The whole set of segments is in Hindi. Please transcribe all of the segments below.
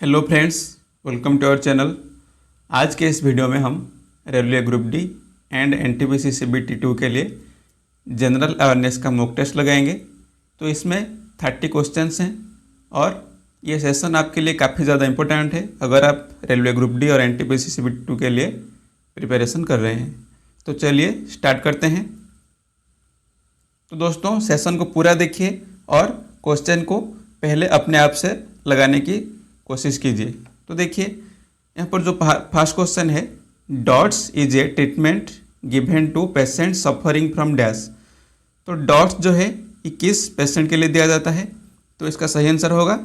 Hello friends, welcome to our channel. आज के इस वीडियो में हम railway group D and NTPC CBT 2 के लिए जनरल अवेयरनेस का मॉक टेस्ट लगाएंगे। तो इसमें 30 क्वेश्चंस हैं और ये सेशन आपके लिए काफ़ी ज़्यादा इम्पोर्टेंट है अगर आप रेलवे ग्रुप डी और एनटीपीसी सीबीटी 2 के लिए प्रिपरेशन कर रहे हैं। तो चलिए स्टार्ट करते हैं। तो दोस्तों, सेशन को पूरा देखिए और क्वेश्चन को पहले अपने आप से लगाने की कोशिश कीजिए। तो देखिए यहाँ पर जो फर्स्ट क्वेश्चन है, DOTS is a treatment given to patient suffering from dash. तो डॉट्स जो है ये किस पेशेंट के लिए दिया जाता है? तो इसका सही आंसर होगा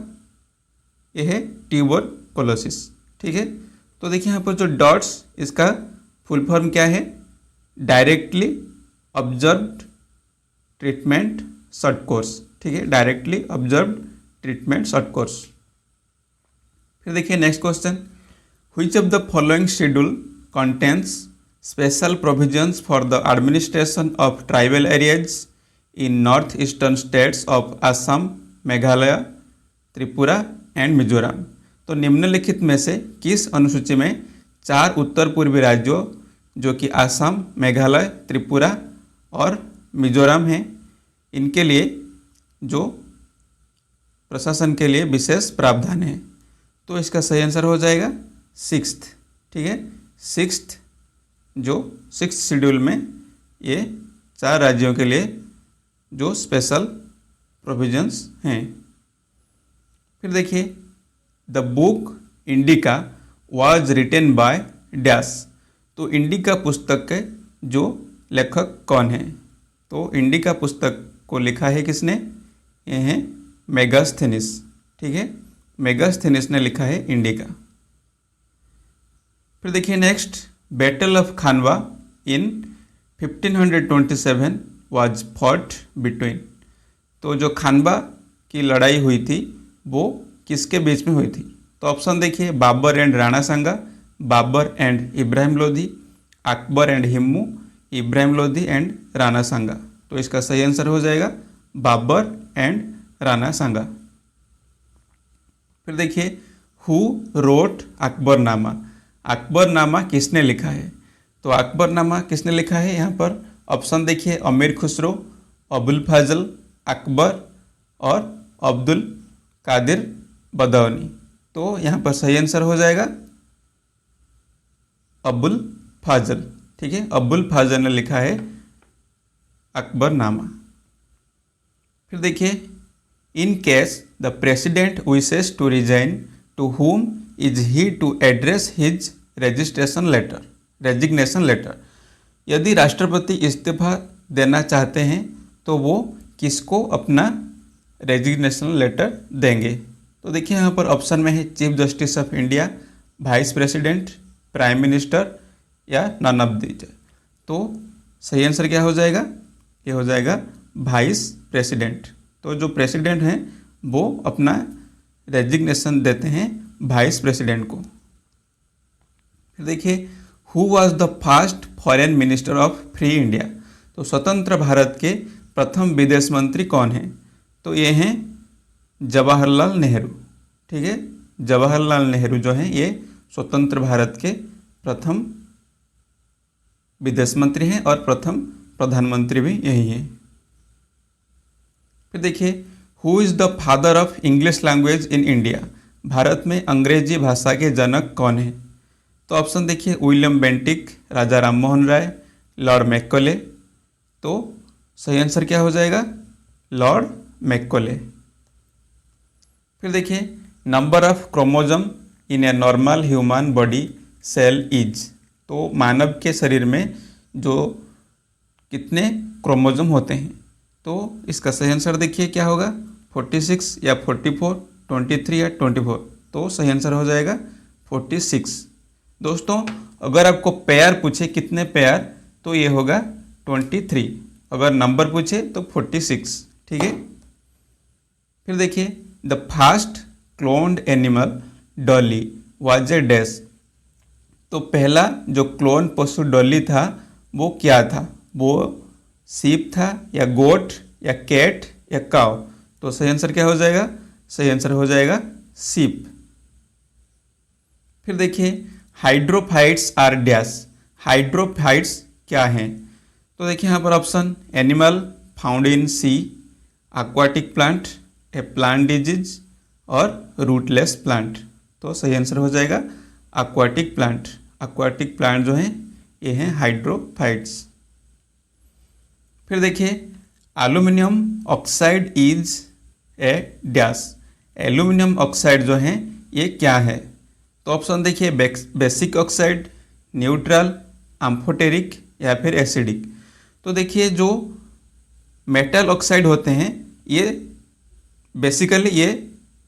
यह है ट्यूबरकुलोसिस। ठीक है, तो देखिए यहाँ पर जो डॉट्स, इसका फुल फॉर्म क्या है? Directly observed treatment short course. ठीक है, directly observed treatment short course. फिर देखिए next question, which of the following schedule contains special provisions for the administration of tribal areas in north eastern states of Assam, Meghalaya, Tripura and Mizoram. तो निम्नलिखित में से किस अनुसूची में 4 उत्तर पूर्वी राज्यों जो कि असम, मेघालय, त्रिपुरा और मिजोरम हैं, इनके लिए जो प्रशासन के लिए विशेष प्रावधान है? तो इसका सही आंसर हो जाएगा 6th। ठीक है, 6th शेड्यूल में ये 4 राज्यों के लिए जो स्पेशल प्रोविजंस हैं। फिर देखिए, the book indica was written by dash. तो इंडिका पुस्तक के जो लेखक कौन है? तो इंडिका पुस्तक को लिखा है किसने? ये है मेगास्थेनिस। ठीक है, मेगास्थेनिस ने लिखा है इंडिका। फिर देखिए next, battle of Khanwa in 1527 was fought between. तो जो खानवा की लड़ाई हुई थी वो किसके बीच में हुई थी? तो ऑप्शन देखिए, Babur and Rana Sanga, Babur and Ibrahim Lodhi, Akbar and Hemu, Ibrahim Lodhi and Rana Sanga. तो इसका सही आंसर हो जाएगा बाबर एंड राणा सांगा। फिर देखिए, हु रोट अकबरनामा। अकबरनामा किसने लिखा है? तो अकबरनामा किसने लिखा है? यहाँ पर ऑप्शन देखिए, अमीर खुसरो, अबुल फाजल, अकबर और अब्दुल कादिर बदाऊनी। तो यहाँ पर सही आंसर हो जाएगा अबुल फाजल। ठीक है, अबुल फाजल ने लिखा है अकबरनामा। फिर देखिए, in case the president wishes to resign, to whom is he to address his resignation letter. यदि राष्ट्रपति इस्तीफा देना चाहते हैं तो वो किसको अपना रेजिग्नेशन लेटर देंगे? तो देखिए यहाँ पर ऑप्शन में है chief justice of India, vice president, prime minister या नन ऑफ दीज। तो सही आंसर क्या हो जाएगा? ये हो जाएगा वाइस प्रेसिडेंट। तो जो प्रेसिडेंट हैं वो अपना रेजिग्नेशन देते हैं वाइस प्रेसिडेंट को। फिर देखिए, who was the first foreign minister of free India. तो स्वतंत्र भारत के प्रथम विदेश मंत्री कौन हैं? तो ये हैं जवाहरलाल नेहरू। ठीक है, जवाहरलाल नेहरू जो हैं ये स्वतंत्र भारत के प्रथम विदेश मंत्री हैं और प्रथम प्रधानमंत्री भी यही हैं। फिर देखिए, who is the father of English language in India. Bharat में अंग्रेजी भाषा के जनक कौन है? तो ऑप्शन देखिए, William Bentinck, Raja Ram Mohan Roy, Lord Macaulay. तो सही आंसर क्या हो जाएगा? Lord Macaulay. फिर देखिए, number of chromosome in a normal human body cell is. तो मानव के शरीर में जो कितने क्रोमोजोम होते हैं? तो इसका सही आंसर देखिए क्या होगा? 46 या 44, 23 या 24। तो सही आंसर हो जाएगा 46। दोस्तों, अगर आपको पेयर पूछे कितने पेयर, तो ये होगा 23। अगर नंबर पूछे तो 46। ठीक है, फिर देखिए, the first cloned animal Dolly was a dash. तो पहला जो क्लोन पशु डॉली था वो क्या था? वो सीप था या गोट या कैट या काव? तो सही आंसर क्या हो जाएगा? सही आंसर हो जाएगा सीप। फिर देखिए हाइड्रोफाइट्स आर डैश। हाइड्रोफाइट्स क्या हैं? तो देखिए यहाँ पर option animal found in sea, aquatic plant, a plant disease और रूटलेस प्लांट। तो सही आंसर हो जाएगा aquatic प्लांट। aquatic प्लांट जो हैं ये हैं हाइड्रोफाइट्स। फिर देखिए aluminium oxide is a dash. Aluminium oxide जो है ये क्या है? तो ऑप्शन देखिए बेसिक ऑक्साइड, न्यूट्रल, एम्फोटेरिक या फिर एसिडिक। तो देखिए जो मेटल ऑक्साइड होते हैं ये बेसिकली ये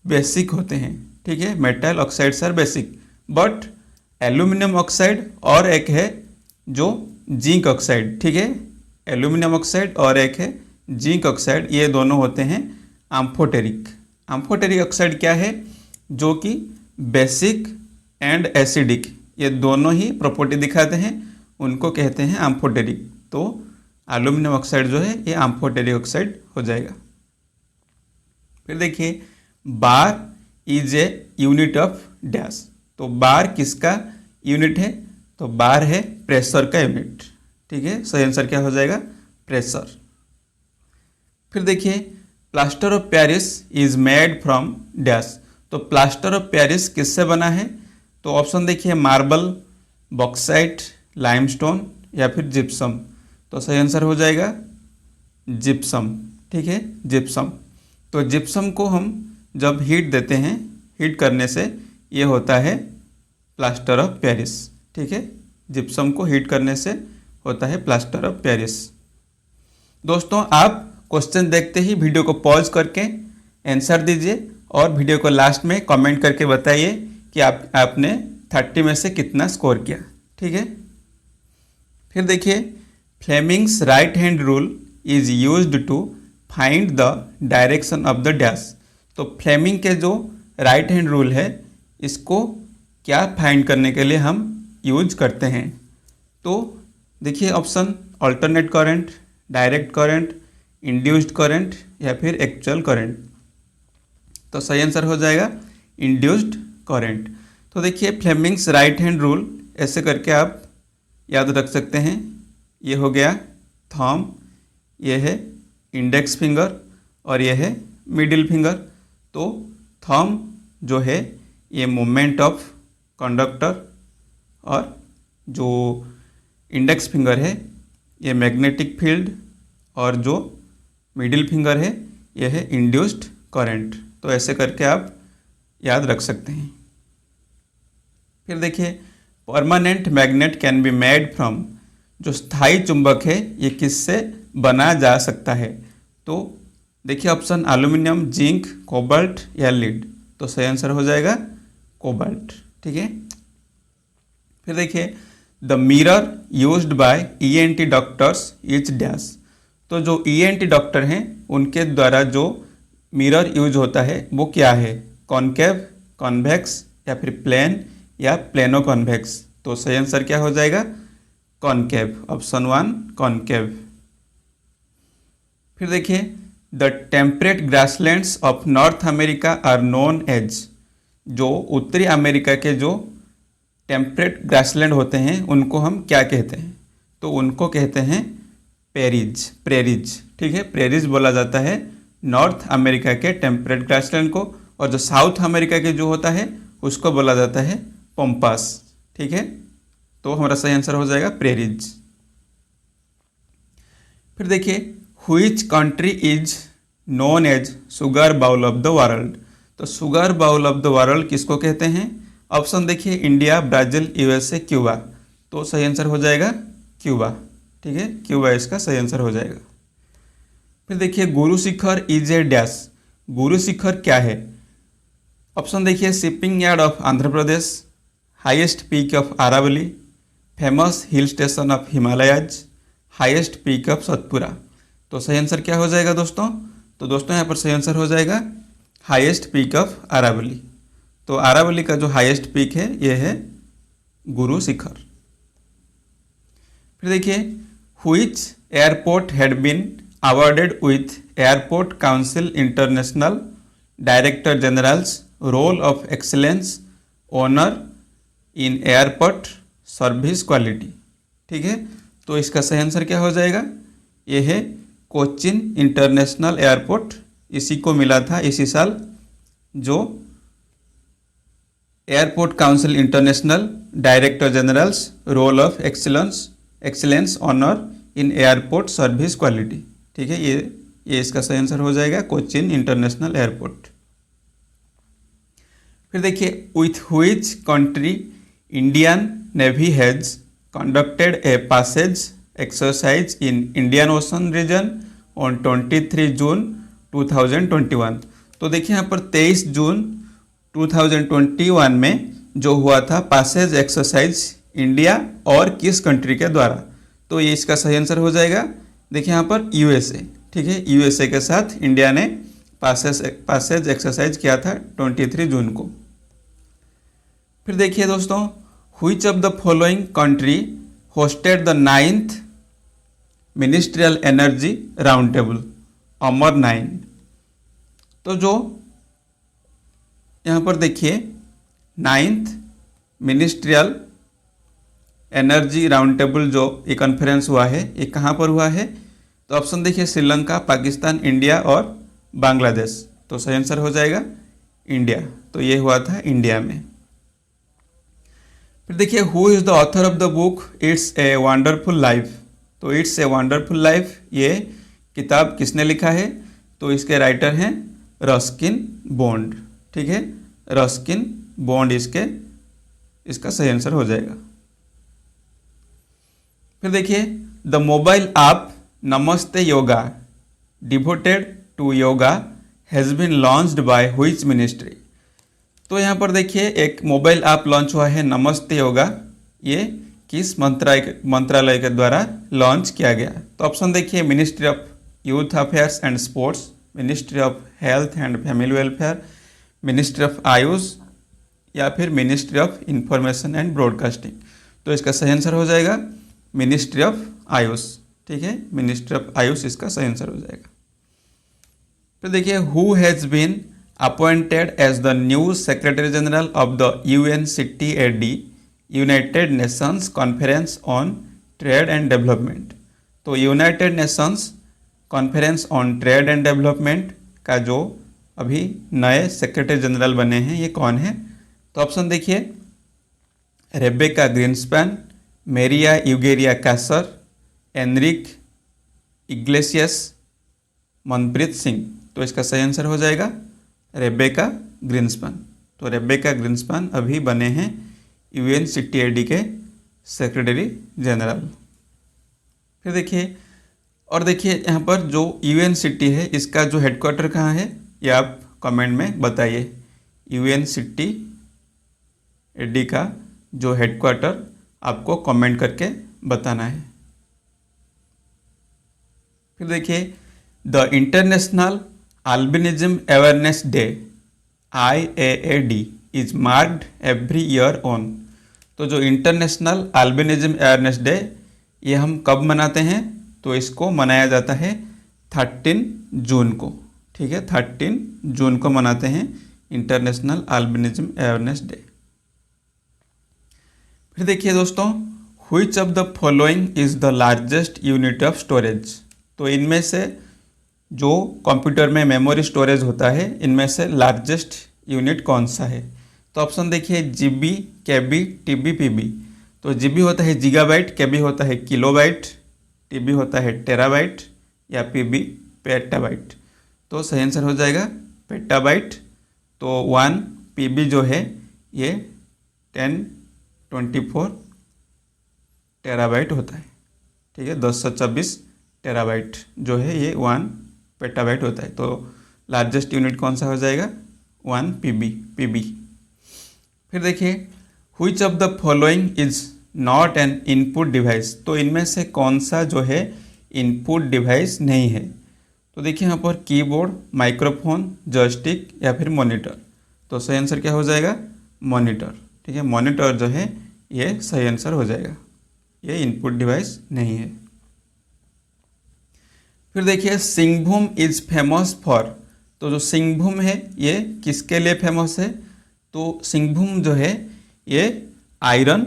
बेसिक होते हैं, ठीक है, metal oxides are basic. But aluminium oxide और एक है जो जिंक ऑक्साइड, ठीक है, एल्यूमिनियम ऑक्साइड और एक है जिंक ऑक्साइड, ये दोनों होते हैं एम्फोटेरिक। एम्फोटेरिक ऑक्साइड क्या है? जो कि बेसिक एंड एसिडिक ये दोनों ही प्रॉपर्टी दिखाते हैं, उनको कहते हैं एम्फोटेरिक। तो एल्यूमिनियम ऑक्साइड जो है ये एम्फोटेरिक ऑक्साइड हो जाएगा। फिर देखिए bar is a unit of dash. तो बार किसका यूनिट है? तो बार है प्रेशर का यूनिट, ठीक है, सही आंसर क्या हो जाएगा? प्रेशर। फिर देखिए plaster of Paris is made from dash. तो प्लास्टर ऑफ पेरिस किससे बना है? तो ऑप्शन देखिए मार्बल, बॉक्साइट, लाइमस्टोन या फिर जिप्सम। तो सही आंसर हो जाएगा जिप्सम, ठीक है, जिप्सम। तो जिप्सम को हम जब हीट देते हैं, हीट करने से ये होता है प्लास्टर ऑफ पेरिस, ठीक है, जिप्सम को हीट करने से होता है प्लास्टर ऑफ पेरिस। दोस्तों आप क्वेश्चन देखते ही वीडियो को पॉज करके आंसर दीजिए और वीडियो को लास्ट में कमेंट करके बताइए कि आपने 30 में से कितना स्कोर किया, ठीक है। फिर देखिए Fleming's right hand rule is used to find the direction of the dash. तो फ्लेमिंग के जो राइट हैंड रूल है इसको क्या फाइंड करने के लिए हम यूज करते हैं? तो देखिए option alternate current, direct current, induced current या फिर एक्चुअल करंट। तो सही आंसर हो जाएगा इंड्यूस्ड करंट। तो देखिए फ्लेमिंग्स राइट हैंड रूल ऐसे करके आप याद रख सकते हैं। ये हो गया थंब, ये है इंडेक्स फिंगर और ये है मिडिल फिंगर। तो थंब जो है ये मोमेंट ऑफ कंडक्टर और जो इंडेक्स फिंगर है ये मैग्नेटिक फील्ड और जो मिडिल फिंगर है ये है इंड्यूस्ड करंट। तो ऐसे करके आप याद रख सकते हैं। फिर देखिए permanent magnet can be made from. जो स्थायी चुंबक है ये किससे बना जा सकता है? तो देखिए ऑप्शन एल्यूमिनियम, जिंक, कोबाल्ट या लीड। तो सही आंसर हो जाएगा कोबाल्ट, ठीक है। फिर देखिए the mirror used by ENT doctors is dash. तो जो ईएनटी डॉक्टर हैं उनके द्वारा जो मिरर यूज होता है वो क्या है? कॉनकेव, कॉन्वेक्स या फिर प्लेन या प्लेनो कॉन्वेक्स। तो सही आंसर क्या हो जाएगा? Concave, option 1 concave. फिर देखिए the temperate grasslands of North America are known as. जो उत्तरी अमेरिका के जो टेम्परेट ग्रासलैंड होते हैं उनको हम क्या कहते हैं? तो उनको कहते हैं पेरिज, प्रेरिज, ठीक है, प्रेरिज बोला जाता है नॉर्थ अमेरिका के टेम्परेट ग्रासलैंड को। और जो साउथ अमेरिका के जो होता है उसको बोला जाता है पम्पास, ठीक है। तो हमारा सही आंसर हो जाएगा प्रेरिज। फिर देखिए which country is known as sugar bowl of the world. तो sugar bowl of the world किसको कहते हैं? ऑप्शन देखिए इंडिया, ब्राज़ील, यूएसए, क्यूबा। तो सही आंसर हो जाएगा क्यूबा, ठीक है, क्यूबा इसका सही आंसर हो जाएगा। फिर देखिए Guru Shikhar is a dash. Guru Shikhar क्या है? ऑप्शन देखिए shipping yard of Andhra Pradesh, highest peak of Aravalli, famous hill station of Himalayas, highest peak of Satpura. तो सही आंसर क्या हो जाएगा दोस्तों? तो दोस्तों यहाँ पर सही आंसर हो जाएगा हाईएस्ट पीक ऑफ आरावली। तो आरावली का जो हाईएस्ट पीक है ये है गुरु शिखर। फिर देखिए which airport had been awarded with Airport Council International Director General's Roll of Excellence honour in airport service quality. ठीक है, तो इसका सही आंसर क्या हो जाएगा? ये है कोचिन इंटरनेशनल एयरपोर्ट। इसी को मिला था इसी साल जो Airport Council International Director General's Roll of Excellence honour in airport service quality. ठीक है, ये इसका सही आंसर हो जाएगा कोचिन इंटरनेशनल एयरपोर्ट। फिर देखिए, with which country Indian Navy has conducted a passage exercise in Indian Ocean region on 23 June 2021। तो देखिए यहाँ पर 23 जून 2021 में जो हुआ था पैसेज एक्सरसाइज इंडिया और किस कंट्री के द्वारा? तो ये इसका सही आंसर हो जाएगा। देखिए यहाँ पर यूएसए। ठीक है, यूएसए के साथ इंडिया ने पैसेज एक्सरसाइज किया था 23 जून को। फिर देखिए दोस्तों, which of the following country hosted the 9th ministerial energy round table अमर 9। तो जो यहाँ पर देखिए 9th ministerial energy round table जो ये कॉन्फ्रेंस हुआ है, ये कहाँ पर हुआ है? तो ऑप्शन देखिए श्रीलंका, पाकिस्तान, इंडिया और बांग्लादेश। तो सही आंसर हो जाएगा इंडिया। तो ये हुआ था इंडिया में। फिर देखिए, who is the author of the book it's a wonderful life. तो इट्स ए वंडरफुल लाइफ ये किताब किसने लिखा है? तो इसके राइटर हैं रस्किन बॉन्ड। ठीक है, रस्किन बॉन्ड इसका सही आंसर हो जाएगा। फिर देखिए, the mobile app Namaste Yoga devoted to yoga has been launched by which ministry. तो यहाँ पर देखिए एक मोबाइल ऐप लॉन्च हुआ है नमस्ते योगा, ये किस मंत्रालय के द्वारा लॉन्च किया गया? तो ऑप्शन देखिए ministry of youth affairs and sports, ministry of health and family welfare, ministry of Ayush या फिर ministry of information and broadcasting. तो इसका सही आंसर हो जाएगा मिनिस्ट्री ऑफ आयुष। ठीक है, मिनिस्ट्री ऑफ आयुष इसका सही आंसर हो जाएगा। फिर देखिए, who has been appointed as the new secretary general of the UNCTAD United Nations Conference on Trade and Development. तो United Nations Conference on Trade and Development का जो अभी नए सेक्रेटरी जनरल बने हैं ये कौन है? तो ऑप्शन देखिए रेबेका ग्रीन्सपैन, मेरिया यूगेरिया कैसर, एनरिक इग्लेसियस, मनप्रीत सिंह। तो इसका सही आंसर हो जाएगा रेबेका ग्रीन्सपैन। तो रेबेका ग्रीन्सपैन अभी बने हैं UNCTAD के सेक्रेटरी जनरल। फिर देखिए, और देखिए यहाँ पर जो UNCT है इसका जो हेडक्वार्टर कहाँ है ये आप कमेंट में बताइए। UNCTAD का जो हेडक्वार्टर आपको कमेंट करके बताना है। फिर देखिए, the international albinism awareness day IAAD is marked every year on. तो जो इंटरनेशनल अल्बिनिज्म अवेयरनेस डे ये हम कब मनाते हैं? तो इसको मनाया जाता है 13 जून को। ठीक है, 13 जून को मनाते हैं इंटरनेशनल अल्बिनिज्म अवेयरनेस डे। फिर देखिए दोस्तों, which of the following is the largest unit of storage. तो इनमें से जो कंप्यूटर में मेमोरी स्टोरेज होता है इनमें से लार्जेस्ट यूनिट कौन सा है? तो ऑप्शन देखिए GB, KB, TB, PB। तो GB होता है गीगाबाइट, KB होता है किलोबाइट, TB होता है टेराबाइट या PB पेटाबाइट। तो सही आंसर हो जाएगा पेटाबाइट। तो 1 PB जो है ये 1024 टेराबाइट होता है। ठीक है, 1024 टेराबाइट जो है ये 1 पेटाबाइट होता है। तो लार्जेस्ट यूनिट कौन सा हो जाएगा? 1 PB। फिर देखिए, which of the following is not an input device. तो इनमें से कौन सा जो है इनपुट डिवाइस नहीं है? तो देखिए यहाँ पर कीबोर्ड, माइक्रोफोन, जॉयस्टिक या फिर मॉनिटर। तो सही आंसर क्या हो जाएगा? मॉनिटर। ठीक है, मॉनिटर जो है ये सही आंसर हो जाएगा, ये इनपुट डिवाइस नहीं है। फिर देखिए, सिंहभूम इज फेमस फॉर। तो जो सिंहभूम है ये किसके लिए फेमस है? तो सिंहभूम जो है ये आयरन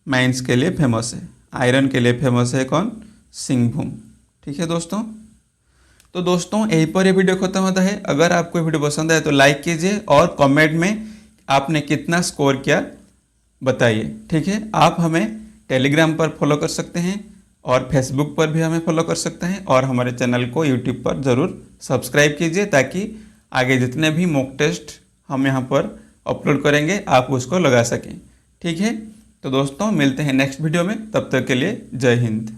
माइंस के लिए फेमस है। आयरन के लिए फेमस है कौन? सिंहभूम। ठीक है दोस्तों, तो दोस्तों यहीं पर ये वीडियो खत्म होता है। अगर आपको वीडियो पसंद आए तो लाइक कीजिए और कमेंट में आपने कितना स्कोर किया बताइए। ठीक है, आप हमें टेलीग्राम पर फॉलो कर सकते हैं और फेसबुक पर भी हमें फॉलो कर सकते हैं, और हमारे चैनल को यूट्यूब पर ज़रूर सब्सक्राइब कीजिए ताकि आगे जितने भी मॉक टेस्ट हम यहाँ पर अपलोड करेंगे आप उसको लगा सकें। ठीक है, तो दोस्तों मिलते हैं नेक्स्ट वीडियो में, तब तक के लिए जय हिंद।